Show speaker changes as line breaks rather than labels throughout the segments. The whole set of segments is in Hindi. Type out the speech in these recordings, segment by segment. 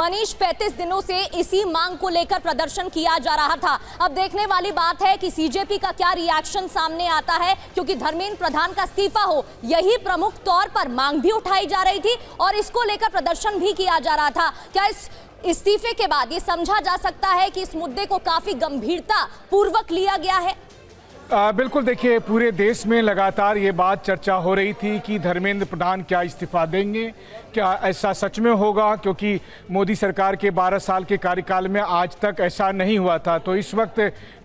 मनीष 35 दिनों से इसी मांग को लेकर प्रदर्शन किया जा रहा था। अब देखने वाली बात है कि सीजेपी का क्या रिएक्शन सामने आता है, क्योंकि धर्मेंद्र प्रधान का इस्तीफा हो, यही प्रमुख तौर पर मांग भी उठाई जा रही थी और इसको लेकर प्रदर्शन भी किया जा रहा था। क्या इस इस्तीफे के बाद ये समझा जा सकता है कि इस मुद्दे को काफी गंभीरता पूर्वक लिया गया है?
बिल्कुल, देखिए, पूरे देश में लगातार ये बात चर्चा हो रही थी कि धर्मेंद्र प्रधान क्या इस्तीफा देंगे, क्या ऐसा सच में होगा, क्योंकि मोदी सरकार के 12 साल के कार्यकाल में आज तक ऐसा नहीं हुआ था। तो इस वक्त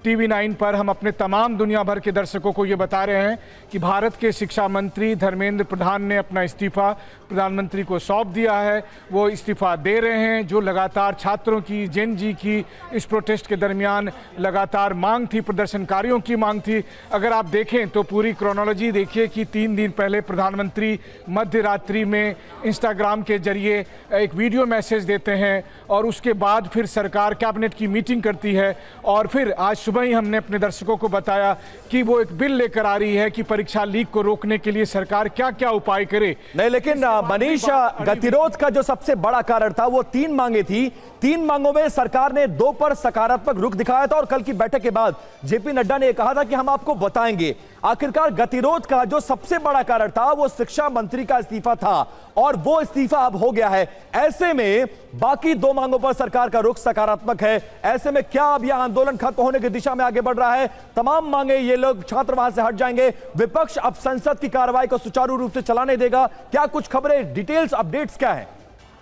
टीवी 9 पर हम अपने तमाम दुनिया भर के दर्शकों को ये बता रहे हैं कि भारत के शिक्षा मंत्री धर्मेंद्र प्रधान ने अपना इस्तीफा प्रधानमंत्री को सौंप दिया है। वो इस्तीफा दे रहे हैं। जो लगातार छात्रों की, जेन जी की इस प्रोटेस्ट के दरमियान लगातार मांग थी, प्रदर्शनकारियों की मांग थी। अगर आप देखें तो पूरी क्रोनोलॉजी देखिए कि 3 दिन पहले प्रधानमंत्री मध्य रात्रि में इंस्टाग्राम के जरिए एक वीडियो मैसेज देते हैं और उसके बाद फिर सरकार कैबिनेट की मीटिंग करती है और फिर आज सुबह ही हमने अपने दर्शकों को बताया कि वो एक बिल लेकर आ रही है कि परीक्षा लीक को रोकने के लिए सरकार क्या क्या उपाय करे।
नहीं, लेकिन मनीष, गतिरोध का जो सबसे बड़ा कारण था वो 3 मांगे थी। 3 मांगों में सरकार ने 2 पर सकारात्मक रुख दिखाया था और कल की बैठक के बाद जेपी नड्डा ने कहा था कि हम आपको बताएंगे। आखिरकार गतिरोध का जो सबसे बड़ा कारण था वो शिक्षा मंत्री का इस्तीफा था और वो इस्तीफा अब हो गया है। ऐसे में बाकी 2 मांगों पर सरकार का रुख सकारात्मक है। ऐसे में क्या अब यह आंदोलन खत्म होने की दिशा में आगे बढ़ रहा है? तमाम मांगे, ये लोग छात्र वहां से हट जाएंगे, विपक्ष अब संसद की कार्रवाई को सुचारू रूप से चलाने देगा? क्या कुछ खबरें, डिटेल्स, अपडेट्स क्या है?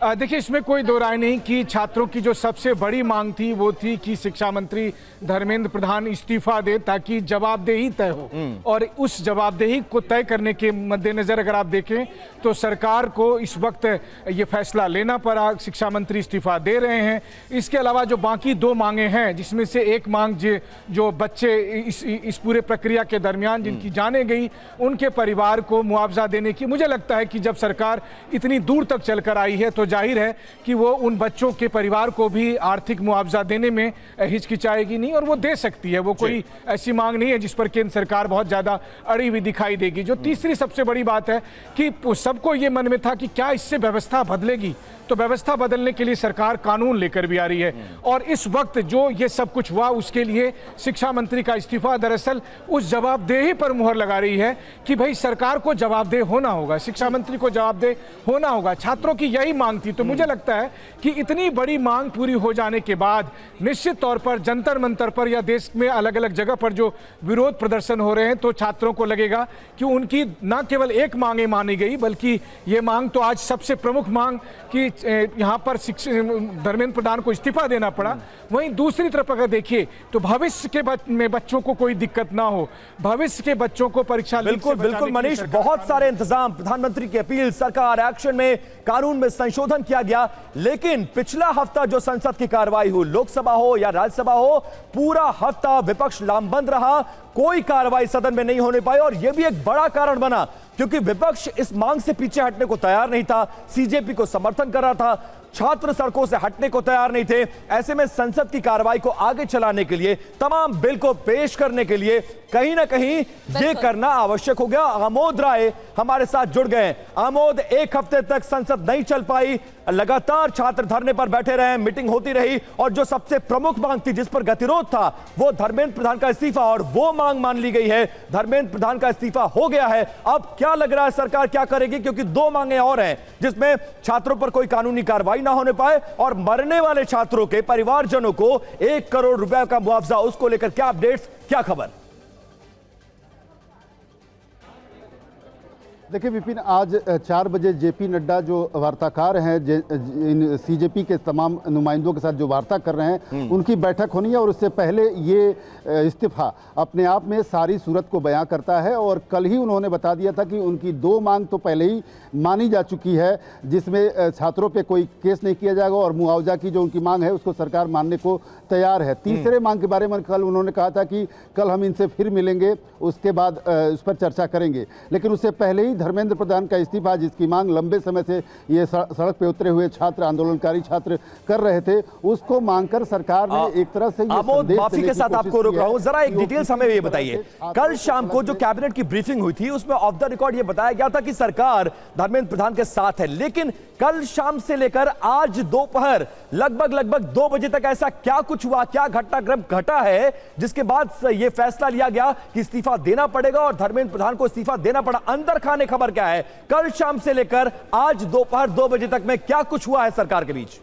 देखिए, इसमें कोई दो राय नहीं कि छात्रों की जो सबसे बड़ी मांग थी वो थी कि शिक्षा मंत्री धर्मेंद्र प्रधान इस्तीफा दे ताकि जवाबदेही तय हो। और उस जवाबदेही को तय करने के मद्देनजर अगर आप देखें तो सरकार को इस वक्त ये फैसला लेना पड़ा। शिक्षा मंत्री इस्तीफा दे रहे हैं। इसके अलावा जो बाकी 2 मांगे हैं, जिसमें से एक मांग जो बच्चे इस पूरे प्रक्रिया के दरमियान जिनकी जाने गई, उनके परिवार को मुआवजा देने की, मुझे लगता है कि जब सरकार इतनी दूर तक चलकर आई है तो जाहिर है कि वो उन बच्चों के परिवार को भी आर्थिक मुआवजा देने में हिचकिचाएगी नहीं और वो दे सकती है। वो कोई ऐसी मांग नहीं है जिस पर केंद्र सरकार बहुत ज्यादा अड़ी हुई दिखाई देगी। जो तीसरी सबसे बड़ी बात है कि सबको ये मन में था कि क्या इससे व्यवस्था बदलेगी, तो व्यवस्था बदलने के लिए सरकार कानून लेकर भी आ रही है। और इस वक्त जो ये सब कुछ हुआ उसके लिए शिक्षा मंत्री का इस्तीफा दरअसल उस जवाबदेही पर मुहर लगा रही है कि भाई सरकार को जवाबदेह होना होगा, शिक्षा मंत्री को जवाबदेह होना होगा। छात्रों की यही मांग थी। तो मुझे लगता है कि इतनी बड़ी मांग पूरी हो जाने के बाद निश्चित तौर पर जंतर मंतर पर या देश में अलग अलग जगह पर जो विरोध प्रदर्शन हो रहे हैं तो छात्रों को लगेगा कि उनकी न केवल एक मांगे मानी गई बल्कि ये मांग तो आज सबसे प्रमुख मांग कि यहाँ पर धर्मेंद्र प्रधान को इस्तीफा देना पड़ा। वहीं दूसरी तरफ अगर देखिए तो भविष्य के में बच्चों को कोई दिक्कत ना हो, भविष्य के बच्चों को परीक्षा
बिल्कुल मनीष, बहुत सारे इंतजाम, प्रधानमंत्री की अपील, सरकार एक्शन में, कानून में संशोधन किया गया। लेकिन पिछला हफ्ता जो संसद की कार्रवाई हुई, लोकसभा हो या राज्यसभा हो, पूरा हफ्ता विपक्ष लामबंद रहा, कोई कार्रवाई सदन में नहीं होने पाई और यह भी एक बड़ा कारण बना क्योंकि विपक्ष इस मांग से पीछे हटने को तैयार नहीं था, सीजेपी को समर्थन कर रहा था, छात्र सड़कों से हटने को तैयार नहीं थे। ऐसे में संसद की कार्रवाई को आगे चलाने के लिए, तमाम बिल को पेश करने के लिए कहीं ना कहीं ये करना आवश्यक हो गया। आमोद राय हमारे साथ जुड़ गए। आमोद, 1 हफ्ते तक संसद नहीं चल पाई, लगातार छात्र धरने पर बैठे रहे, मीटिंग होती रही और जो सबसे प्रमुख मांग थी जिस पर गतिरोध था वो धर्मेंद्र प्रधान का इस्तीफा, और वो मांग मान ली गई है, धर्मेंद्र प्रधान का इस्तीफा हो गया है। अब क्या लग रहा है सरकार क्या करेगी, क्योंकि 2 मांगे और हैं जिसमें छात्रों पर कोई कानूनी कार्रवाई ना होने पाए और मरने वाले छात्रों के परिवारजनों को 1 करोड़ रुपए का मुआवजा, उसको लेकर क्या अपडेट्स, क्या खबर?
देखिए विपिन, आज 4 बजे जेपी नड्डा जो वार्ताकार हैं, इन सीजेपी के तमाम नुमाइंदों के साथ जो वार्ता कर रहे हैं, उनकी बैठक होनी है और उससे पहले ये इस्तीफा अपने आप में सारी सूरत को बयां करता है। और कल ही उन्होंने बता दिया था कि उनकी 2 मांग तो पहले ही मानी जा चुकी है, जिसमें छात्रों पे कोई केस नहीं किया जाएगा और मुआवजा की जो उनकी मांग है उसको सरकार मानने को तैयार है। तीसरे मांग के बारे में कल उन्होंने कहा था कि कल हम इनसे फिर मिलेंगे, उसके बाद उस पर चर्चा करेंगे। लेकिन उससे पहले ही धर्मेंद्र प्रधान का इस्तीफा, जिसकी मांग लंबे समय से ये सड़क पे उतरे हुए छात्र, आंदोलनकारी छात्र कर रहे थे, उसको मांगकर सरकार ने एक तरह से
आमोद, माफी के साथ आपको रोक रहा हूं, जरा एक डिटेल्स हमें ये बताइए। कल शाम को जो कैबिनेट की ब्रीफिंग हुई थी उसमें ऑफ द रिकॉर्ड ये बताया गया था कि सरकार धर्मेंद्र प्रधान के साथ है, लेकिन कल शाम से लेकर आज दोपहर लगभग 2 बजे तक ऐसा क्या कुछ हुआ, क्या घटनाक्रम घटा है जिसके बाद यह फैसला लिया गया कि इस्तीफा देना पड़ेगा और धर्मेंद्र प्रधान को इस्तीफा देना पड़ा? अंदर खाने खबर क्या है, कल शाम से लेकर आज दोपहर 2 बजे तक में क्या कुछ हुआ है सरकार के बीच?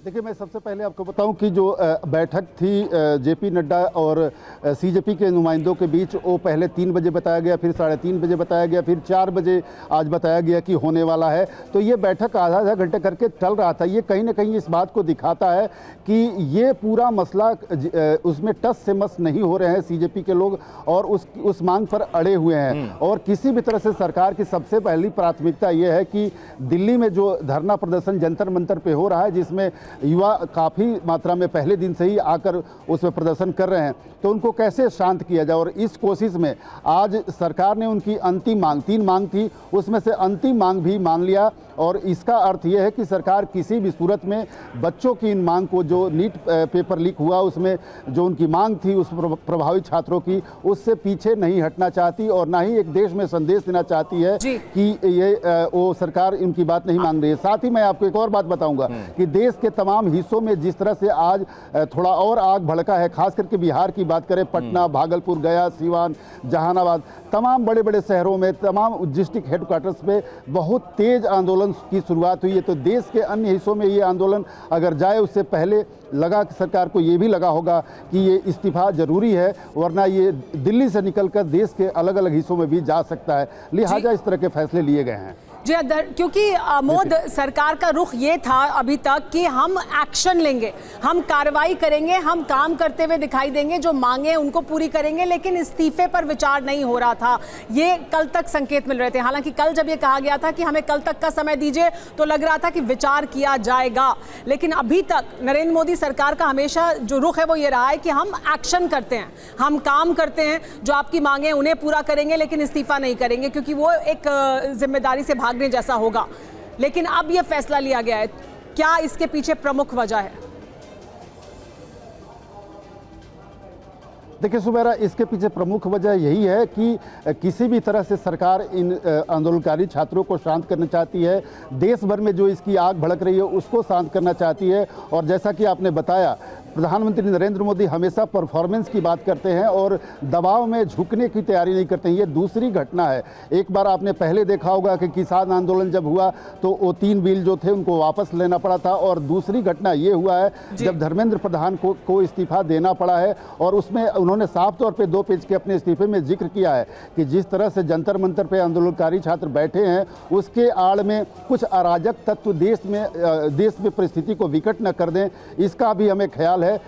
देखिए, मैं सबसे पहले आपको बताऊं कि जो बैठक थी जेपी नड्डा और सीजेपी के नुमाइंदों के बीच, वो पहले 3 बजे बताया गया, फिर 3:30 बजे बताया गया, फिर 4 बजे आज बताया गया कि होने वाला है। तो ये बैठक आधा घंटे करके चल रहा था। ये कहीं ना कहीं इस बात को दिखाता है कि ये पूरा मसला उसमें टस से मस नहीं हो रहे हैं सीजेपी के लोग, और उस मांग पर अड़े हुए हैं। और किसी भी तरह से सरकार की सबसे पहली प्राथमिकता ये है कि दिल्ली में जो धरना प्रदर्शन जंतर मंतर पे हो रहा है, जिसमें युवा काफ़ी मात्रा में पहले दिन से ही आकर उसमें प्रदर्शन कर रहे हैं, तो उनको कैसे शांत किया जाए। और इस कोशिश में आज सरकार ने उनकी अंतिम मांग, 3 मांग थी, उसमें से अंतिम मांग भी मान लिया। और इसका अर्थ यह है कि सरकार किसी भी सूरत में बच्चों की इन मांग को, जो नीट पेपर लीक हुआ उसमें जो उनकी मांग थी उस प्रभावित छात्रों की, उससे पीछे नहीं हटना चाहती, और ना ही एक देश में संदेश देना चाहती है कि ये वो सरकार इनकी बात नहीं मान रही है। साथ ही मैं आपको एक और बात बताऊंगा कि देश के तमाम हिस्सों में जिस तरह से आज थोड़ा और आग भड़का है, खास करके बिहार की बात करें, पटना, भागलपुर, गया, सीवान, जहानाबाद, तमाम बड़े बड़े शहरों में, तमाम डिस्ट्रिक्ट हेडक्वार्टर्स पे बहुत तेज आंदोलन की शुरुआत हुई है। तो देश के अन्य हिस्सों में ये आंदोलन अगर जाए, उससे पहले लगा कि सरकार को ये भी लगा होगा कि ये इस्तीफा जरूरी है, वरना ये दिल्ली से निकलकर देश के अलग अलग हिस्सों में भी जा सकता है। लिहाजा इस तरह के फैसले लिए गए हैं।
जी, क्योंकि आमोद, सरकार का रुख ये था अभी तक कि हम एक्शन लेंगे, हम कार्रवाई करेंगे, हम काम करते हुए दिखाई देंगे, जो मांगे उनको पूरी करेंगे, लेकिन इस्तीफे पर विचार नहीं हो रहा था। ये कल तक संकेत मिल रहे थे। हालांकि कल जब ये कहा गया था कि हमें कल तक का समय दीजिए, तो लग रहा था कि विचार किया जाएगा, लेकिन अभी तक नरेंद्र मोदी सरकार का हमेशा जो रुख है वो ये रहा है कि हम एक्शन करते हैं, हम काम करते हैं, जो आपकी मांगे उन्हें पूरा करेंगे, लेकिन इस्तीफा नहीं करेंगे, क्योंकि वो एक जिम्मेदारी से भागने जैसा होगा। लेकिन अब यह फैसला लिया गया है, क्या इसके पीछे प्रमुख वजह है?
देखिए सुमेरा, इसके पीछे प्रमुख वजह यही है कि किसी भी तरह से सरकार इन आंदोलनकारी छात्रों को शांत करना चाहती है। देश भर में जो इसकी आग भड़क रही है उसको शांत करना चाहती है। और जैसा कि आपने बताया, प्रधानमंत्री नरेंद्र मोदी हमेशा परफॉर्मेंस की बात करते हैं और दबाव में झुकने की तैयारी नहीं करते हैं। ये दूसरी घटना है। एक बार आपने पहले देखा होगा कि किसान आंदोलन जब हुआ तो वो 3 बिल जो थे उनको वापस लेना पड़ा था, और दूसरी घटना ये हुआ है जब धर्मेंद्र प्रधान को इस्तीफा देना पड़ा है। और उसमें उन्होंने साफ तौर पे 2 पेज के अपने इस्तीफे में जिक्र किया है कि जिस तरह से जंतर मंतर पे आंदोलनकारी छात्र बैठे हैं, उसके आड़ में कुछ अराजक तत्व देश में परिस्थिति को विकट न कर दें, इसका भी हमें ख्याल है।